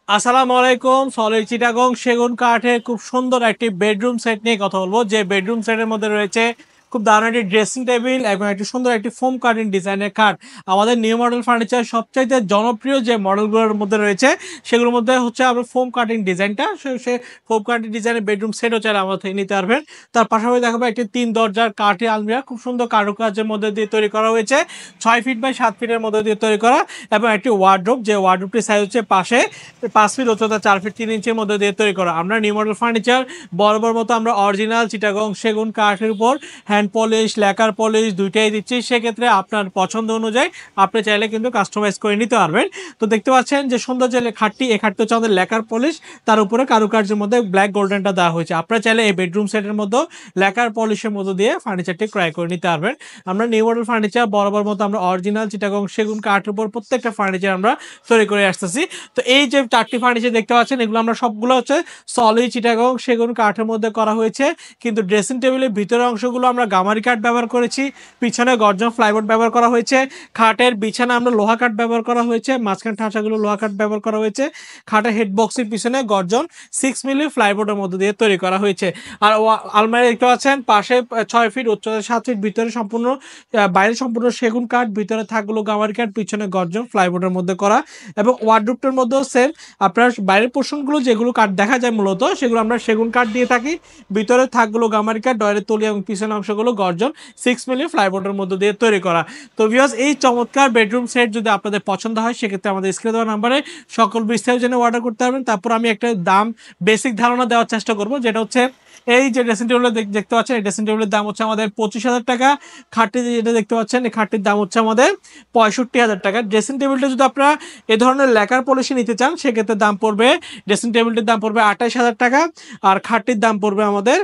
আসসালামু আলাইকুম। সলিড চিটাগং সেগুন কাঠের খুব সুন্দর একটি বেডরুম সেট নিয়ে কথা বলবো, যে বেডরুম সেটের মধ্যে রয়েছে খুব দারুণ একটি ড্রেসিং টেবিল এবং একটি সুন্দর একটি ফোম কাটিং ডিজাইনের খাট। আমাদের নিউ মডেল ফার্নিচার সবচাইতে জনপ্রিয় যে মডেলগুলোর মধ্যে রয়েছে সেগুলোর মধ্যে হচ্ছে আমরা ফোম কাটিং ডিজাইনটা, সে ফোম কাটিং ডিজাইনের বেডরুম সেটও চাইলে আমাদের থেকে নিতে পারবেন। তার পাশাপাশি দেখাবো একটি 3 দরজার কাঠের আলমিরা, খুব সুন্দর কারুকাজের মধ্যে দিয়ে তৈরি করা হয়েছে, 6 ফিট বাই 7 ফিটের মধ্যে দিয়ে তৈরি করা, এবং একটি ওয়ার্ডরোব, যে ওয়ার্ডরোবটির সাইজ হচ্ছে পাশে 5 ফিট উচ্চতা, 4 ফিট 3 ইঞ্চির মধ্যে দিয়ে তৈরি করা। আমরা নিউ মডেল ফার্নিচার বরাবর মতো আমরা অরিজিনাল চিটাগং সেগুন কাঠের উপর হ্যান্ড পলিশ, ল্যাকার পলিশ দুইটাই দিচ্ছি। সেক্ষেত্রে আপনার পছন্দ অনুযায়ী আপনি চাইলে কিন্তু কাস্টমাইজ করে নিতে পারবেন। তো দেখতে পাচ্ছেন যে সুন্দর যে খাটটি, এই খাটটি হচ্ছে আমাদের ল্যাকার পলিশ, তার উপরে কারুকার্যের মধ্যে ব্ল্যাক গোল্ডেনটা দেওয়া হয়েছে। আপনারা চাইলে এই বেডরুম সেটের মধ্যে ল্যাকার পলিশের মধ্যে দিয়ে ফার্নিচারটি ক্রয় করে নিতে পারবেন। আমরা নিউ মডেল ফার্নিচার বরাবর মতো আমরা অরিজিনাল চিটাগং সেগুন কাঠের উপর প্রত্যেকটা ফার্নিচার আমরা তৈরি করে আসতেছি। তো এই যে 4টি ফার্নিচার দেখতে পাচ্ছেন, এগুলো আমরা সবগুলো হচ্ছে সলিড চিটাগং সেগুন কাঠের মধ্যে করা হয়েছে, কিন্তু ড্রেসিং টেবিলের ভিতরের অংশগুলো আমরা গামারি কাঠ ব্যবহার করেছি, পিছনে গর্জন ফ্লাইবোর্ড ব্যবহার করা হয়েছে, খাটের বিছানা আমরা লোহা কাঠ ব্যবহার করা হয়েছে, মাঝখান ঠাঁচাগুলো লোহা কাঠ ব্যবহার করা হয়েছে, খাটের হেড বক্সের পিছনে গর্জন 6 মিলি ফ্লাইবোর্ডের মধ্যে দিয়ে তৈরি করা হয়েছে। আর আলমারি দেখতে পাচ্ছেন পাশে 6 ফিট উচ্চতা, 7 ফিট, ভিতরে সম্পূর্ণ বাইরে সম্পূর্ণ সেগুন কাঠ, ভিতরে থাকগুলো গামারি কাঠ, পিছনে গর্জন ফ্লাইবোর্ডের মধ্যে করা। এবং ওয়ার্ডরোবটার মধ্যেও সেম, আপনার বাইরের পোর্শনগুলো যেগুলো কাঠ দেখা যায় মূলত সেগুলো আমরা সেগুন কাঠ দিয়ে থাকি, ভিতরে থাকগুলো গামারি কাঠ, ডয়ের তলি এবং পিছনের অংশগুলো গর্জন 6 মিলি ফ্লাইবোর্ডের মধ্যে দিয়ে তৈরি করা। তো ভিউয়ার্স, এই চমৎকার বেডরুম সেট যদি আপনাদের পছন্দ হয় সেক্ষেত্রে আমাদের স্ক্রিনে দেওয়া নাম্বারে সকল বিস্তারিত জন্য অর্ডার করতে পারবেন। তারপর আমি একটা দাম বেসিক ধারণা দেওয়ার চেষ্টা করব, যেটা হচ্ছে এই যে ড্রেসিং টেবিল দেখতে পাচ্ছেন, এই ড্রেসিং টেবিলের দাম হচ্ছে আমাদের 25,000 টাকা। খাটটি যেটা দেখতে পাচ্ছেন, এই খাটটির দাম হচ্ছে আমাদের 65,000 টাকা। ড্রেসিং টেবিলটা যদি আপনারা এ ধরনের ল্যাকার পলিশি নিতে চান সেক্ষেত্রে দাম পড়বে, ড্রেসিং টেবিলটির দাম পড়বে 28,000 টাকা, আর খাটটির দাম পড়বে আমাদের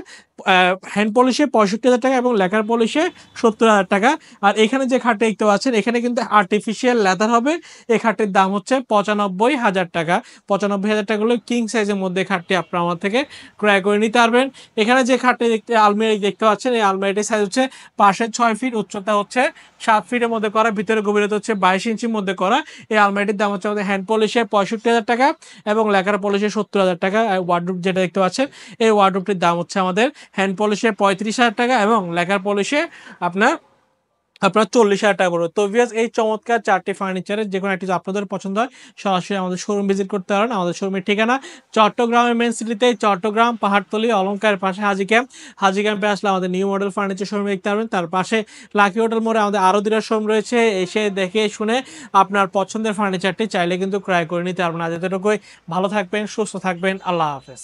হ্যান্ড পলিশে 65,000 টাকা এবং লেকার পলিশে 70,000 টাকা। আর এখানে যে খাটটি দেখতে পাচ্ছেন এখানে কিন্তু আর্টিফিশিয়াল লেদার হবে। এই খাটটির দাম হচ্ছে 95,000 টাকা। 95,000 টাকা হলো কিং সাইজের মধ্যে খাটটি আপনারা আমার থেকে ক্রয় করে নিতে পারবেন। এখানে যে খাটটি আলমারি দেখতে পাচ্ছেন, এই আলমারিটির সাইজ হচ্ছে পাশে 6 ফিট, উচ্চতা হচ্ছে 7 ফিটের মধ্যে করা, ভিতরে গভীরতা হচ্ছে 22 ইঞ্চির মধ্যে করা। এই আলমারিটির দাম হচ্ছে আমাদের হ্যান্ড পলিশে 65,000 টাকা এবং লেকার পলিশে 70,000 টাকা। ওয়ার্ডরোব যেটা দেখতে পাচ্ছেন, এই ওয়ার্ডরোবটির দাম হচ্ছে আমাদের হ্যান্ড পলিশে 35,000 টাকা এবং লেকার পলিশে আপনার 40,000 টাকা পড়বে। তো ভিউয়ার্স, এই চমৎকার 4টি ফার্নিচারের যে কোনো একটি আপনাদের পছন্দ হয় সরাসরি আমাদের শোরুম ভিজিট করতে পারেন। আমাদের শোরুমের ঠিকানা চট্টগ্রামের মেন সিটিতে, চট্টগ্রাম পাহাড়তলি অলংকার পাশে হাজি ক্যাম্প। হাজি ক্যাম্পে আসলে আমাদের নিউ মডেল ফার্নিচার শোরুম দেখতে পারবেন। তার পাশে লাকি হোটেল মোড়ে আমাদের আরও 2টা শোরুম রয়েছে। এসে দেখে শুনে আপনার পছন্দের ফার্নিচারটি চাইলে কিন্তু ক্রয় করে নিতে পারবেন। আজ এতটুকুই, ভালো থাকবেন, সুস্থ থাকবেন, আল্লাহ হাফেজ।